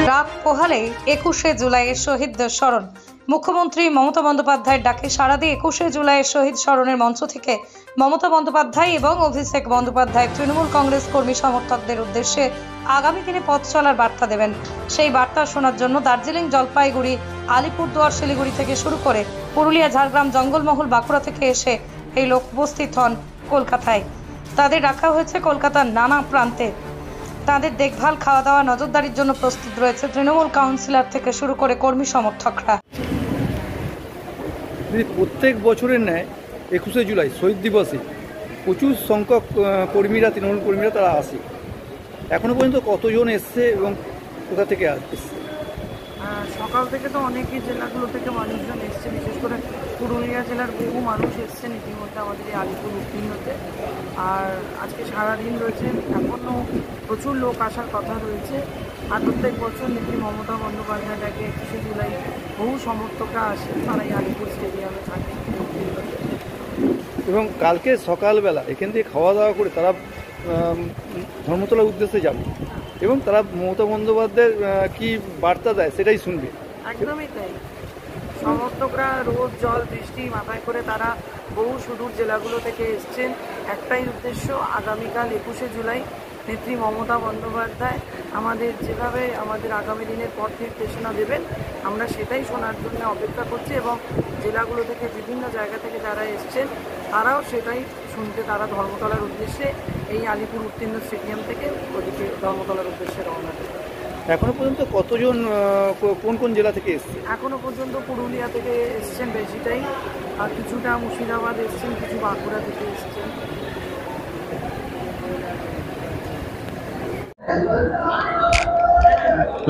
রাত পোহালে 21শে জুলাইয়ের শহীদদের স্মরণ। মুখ্যমন্ত্রী মমতা বন্দ্যোপাধ্যায়ের ডাকে সাড়া দিয়ে 21শে জুলাইয়ের শহীদ স্মরণের মঞ্চ থেকে মমতা বন্দ্যোপাধ্যায় এবং অভিষেক বন্দ্যোপাধ্যায় তৃণমূল কংগ্রেস কর্মী সমর্থকদের উদ্দেশ্যে আগামী দিনে পথ চলার বার্তা দেবেন। সেই বার্তা শোনার জন্য দার্জিলিং, জলপাইগুড়ি, আলিপুরদুয়ার, শিলিগুড়ি থেকে শুরু করে পুরুলিয়া, ঝাড়গ্রাম, জঙ্গলমহল, বাঁকুড়া থেকে এসে এই লোক উপস্থিত হন কলকাতায়। তাদের রাখা হয়েছে কলকাতার নানা প্রান্তে। তাদের দেখভাল, খাওয়া দাওয়া, নজরদারির জন্য প্রস্তুত রয়েছে তৃণমূল কাউন্সিলর থেকে শুরু করে কর্মী সমর্থকরা। প্রত্যেক বছরের ন্যায় 21শে জুলাই শহীদ দিবসে প্রচুর সংখ্যক কর্মীরা, তৃণমূল কর্মীরা তারা আসে। এখনো পর্যন্ত কতজন এসছে এবং কোথা থেকে আসছে? সকাল থেকে তো অনেকই জেলাগুলো থেকে মানুষজন এসছে, বিশেষ করে পুরুলিয়া জেলার বহু মানুষ এসছেন ইতিমধ্যে আমাদের এই আলিপুর উত্তীর্ণতে। আর আজকে সারাদিন রয়েছে, এখনও প্রচুর লোক আসার কথা রয়েছে। আর প্রত্যেক বছর নেত্রী মমতা বন্দ্যোপাধ্যায় ডাকে 21শে জুলাই বহু সমর্থকরা আসেন, তারা এই আলিপুর স্টেডিয়ামে থাকেন এবং কালকে সকালবেলা এখান থেকে খাওয়া দাওয়া করে তারা ধর্মতলার উদ্দেশ্যে যাবে এবং তারা মমতা বন্দ্যোপাধ্যায়ের কি বার্তা দেয় সেটাই শুনবে। একদমই তাই। সমর্থকরা রোদ, জল, বৃষ্টি মাথায় করে তারা বহু সুদূর জেলাগুলো থেকে এসছেন। একটাই উদ্দেশ্য, আগামীকাল 21শে জুলাই নেত্রী মমতা বন্দ্যোপাধ্যায় আমাদের যেভাবে আমাদের আগামী দিনের পথ নির্দেশনা দেবেন, আমরা সেটাই শোনার জন্য অপেক্ষা করছি। এবং জেলাগুলো থেকে বিভিন্ন জায়গা থেকে যারা এসছেন তারাও সেটাই শুনতে তারা ধর্মতলার উদ্দেশ্যে এই আলিপুর উত্তীর্ণ স্টেডিয়াম থেকে ওদিকে ধর্মতলার উদ্দেশ্যে রওনা দেবে। এখনো পর্যন্ত কতজন কোন কোন জেলা থেকে এসছে? এখনো পর্যন্ত পুরুলিয়া থেকে এসছেন বেশিটাই, আর কিছুটা মুর্শিদাবাদ এসছেন, কিছু বাঁকুড়া থেকে এসছেন।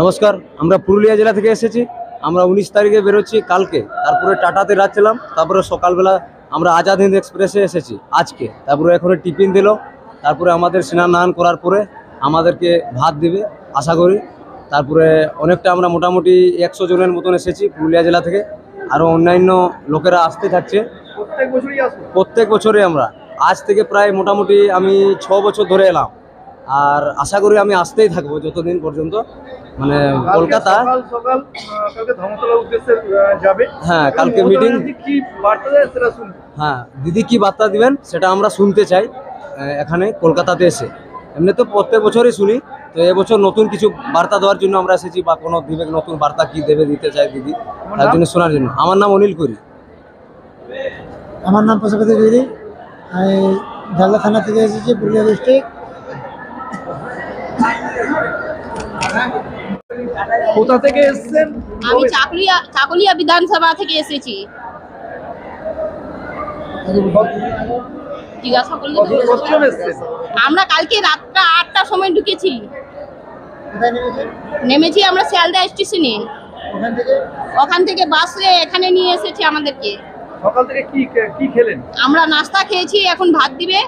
নমস্কার, আমরা পুরুলিয়া জেলা থেকে এসেছি। আমরা 19 তারিখে বেরোচ্ছি কালকে, তারপরে টাটাতে রাখছিলাম, তারপরে সকালবেলা আমরা আজাদ হিন্দ এক্সপ্রেসে এসেছি আজকে। তারপরে এখানে টিফিন দিল, তারপরে আমাদের স্নান করার পরে আমাদেরকে ভাত দিবে আশা করি। তারপরে অনেকটা আমরা মোটামুটি 100 জনের মতন এসেছি পুরুলিয়া জেলা থেকে। আরও অন্যান্য লোকেরা আসতে থাকছে প্রত্যেক বছরই। আমরা আজ থেকে প্রায় মোটামুটি আমি 6 বছর ধরে এলাম, আর আশা করি আমি আসতেই থাকবো যতদিন পর্যন্ত মানে কলকাতা। হ্যাঁ, কালকে মিটিং। হ্যাঁ, দিদি কি বার্তা দিবেন সেটা আমরা শুনতে চাই এখানে কলকাতাতে এসে। এমনি তো প্রত্যেক বছরই শুনি, তো এবছর নতুন কিছু বার্তা দেওয়ার জন্য আমরা এসেছি, বা কোনো দিবে নতুন বার্তা কি দেবে দিতে চাই দিদি, তার জন্য শোনার জন্য। আমার নাম অনিল কুরি। আমার নাম পশুপতি গিরি, আমি ঝালদা থানা থেকে এসেছি, পুরুলিয়া ডিস্ট্রিক্ট। কোথা থেকে এসেছেন? আমি চাকুলিয়া বিধানসভা থেকে এসেছি। আমরা কালকে রাতটা 8টার সময় ঢুকেছি, নেমেছি আমরা শিয়ালদা স্টেশনে। ওখান থেকে বাসে এখানে নিয়ে এসেছি আমাদেরকে। সকাল থেকে কি খেলেন? আমরা নাস্তা খেয়েছি, এখন ভাত দিবে।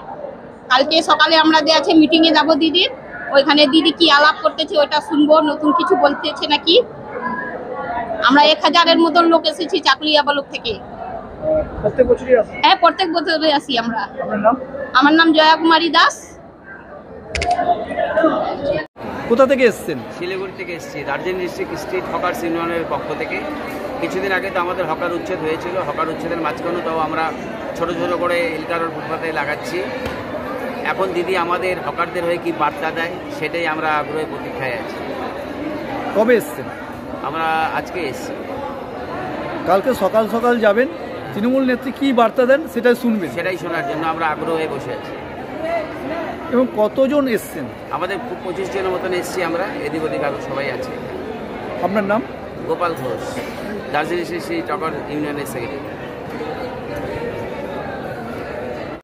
কালকে সকালে আমরা আছে মিটিং এ যাবো দিদির, ওইখানে দিদি কি আলাপ করতেছে ওইটা শুনবো, নতুন কিছু বলতেছে নাকি। আমরা 1000-এর মতন লোক এসেছি চাকুলিয়া ব্লক থেকে। প্রত্যেক বছরই আসি? হ্যাঁ, প্রত্যেক বছরই আসি আমরা। আপনার নাম? আমার নাম জয়া কুমারী দাস। কোথা থেকে এসেছেন? শিলিগুড়ি থেকে এসেছি, দার্জিলিং ডিস্ট্রিক্ট স্ট্রিট হকার্স ইউনিয়নের পক্ষ থেকে। কিছুদিন আগে তো আমাদের হকার উচ্ছেদ হয়েছিল, হকার উচ্ছেদের মাঝখানেও তাও আমরা ছোট ছোট করে এলকারোর ফুটপাতে লাগাচ্ছি। এখন দিদি আমাদের হকারদের হয়ে কি বার্তা দেয় সেটাই আমরা আগ্রহে প্রতীক্ষায় আছি। কবে এসছেন? আমরা আজকে এসেছি। কালকে সকাল সকাল যাবেন, তৃণমূল নেত্রী কি বার্তা দেন সেটাই শুনবেন? সেটাই শোনার জন্য আমরা আগ্রহে বসে আছি। এবং কতজন এসছেন? আমাদের 25 জনের মতন এসেছি আমরা, এদিক ওদিক আরও সবাই আছে। আপনার নাম? গোপাল ঘোষ, দার্জিলিং ডিস্ট্রিক্ট হকার ইউনিয়নের সেক্রেটারি।